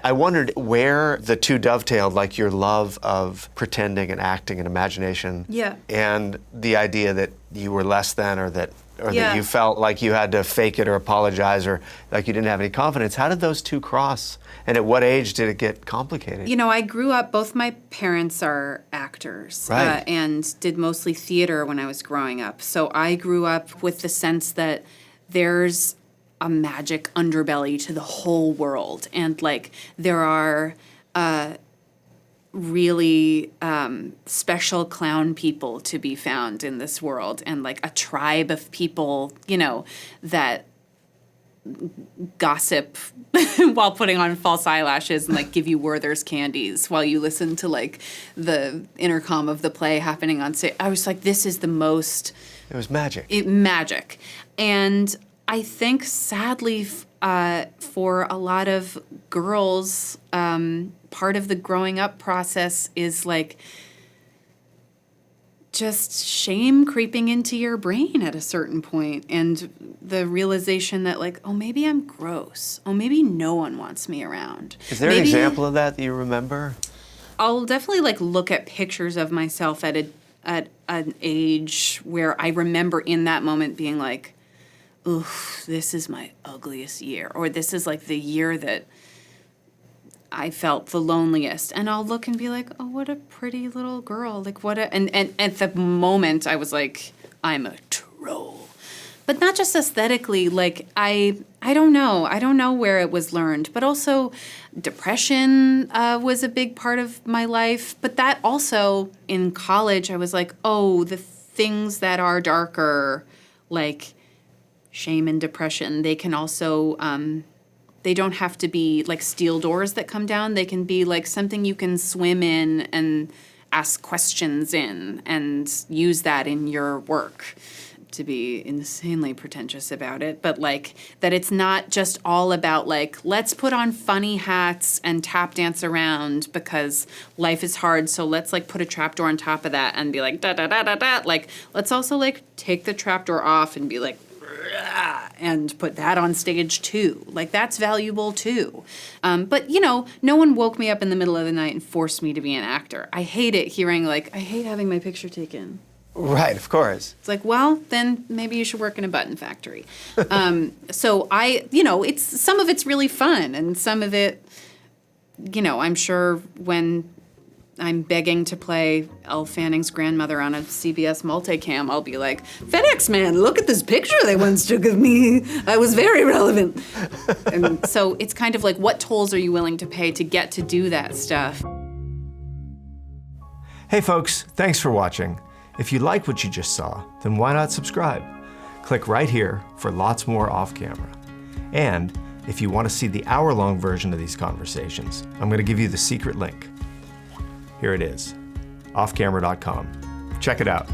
I wondered where the two dovetailed, like your love of pretending and acting and imagination, and the idea that you were less than, or that you felt like you had to fake it or apologize, or like you didn't have any confidence. How did those two cross? And at what age did it get complicated? You know, I grew up, both my parents are actors, and did mostly theater when I was growing up. So I grew up with the sense that there's a magic underbelly to the whole world. And like there are really special clown people to be found in this world, and like a tribe of people, you know, that gossip while putting on false eyelashes and like give you Werther's candies while you listen to like the intercom of the play happening on stage. I was like, this is the most... It was magic. Magic. And I think sadly for a lot of girls, part of the growing up process is like just shame creeping into your brain at a certain point, and the realization that like, oh, maybe I'm gross. Oh, maybe no one wants me around. Is there an example of that you remember? I'll definitely like look at pictures of myself at an age where I remember in that moment being like, oof, this is my ugliest year, or this is like the year that I felt the loneliest. And I'll look and be like, oh, what a pretty little girl. Like and at the moment I was like, I'm a troll. But not just aesthetically, like I don't know. I don't know where it was learned, but also depression was a big part of my life. But that also in college, I was like, oh, the things that are darker, like shame and depression, they can also, they don't have to be like steel doors that come down. They can be like something you can swim in and ask questions in and use that in your work. To be insanely pretentious about it, but like that it's not just all about like, let's put on funny hats and tap dance around because life is hard, so let's like put a trapdoor on top of that and be like da da da da da. Like let's also like take the trapdoor off and be like and put that on stage too. Like that's valuable too. But you know, no one woke me up in the middle of the night and forced me to be an actor. I hate it hearing like, I hate having my picture taken. Right, of course. It's like, well, then maybe you should work in a button factory. So you know, some of it's really fun, and some of it, you know, I'm sure when I'm begging to play Elle Fanning's grandmother on a CBS multicam, I'll be like, FedEx man, look at this picture they once took of me. I was very relevant. And so it's kind of like, what tolls are you willing to pay to get to do that stuff? Hey folks, thanks for watching. If you like what you just saw, then why not subscribe? Click right here for lots more off camera. And if you want to see the hour-long version of these conversations, I'm going to give you the secret link. Here it is, offcamera.com. Check it out.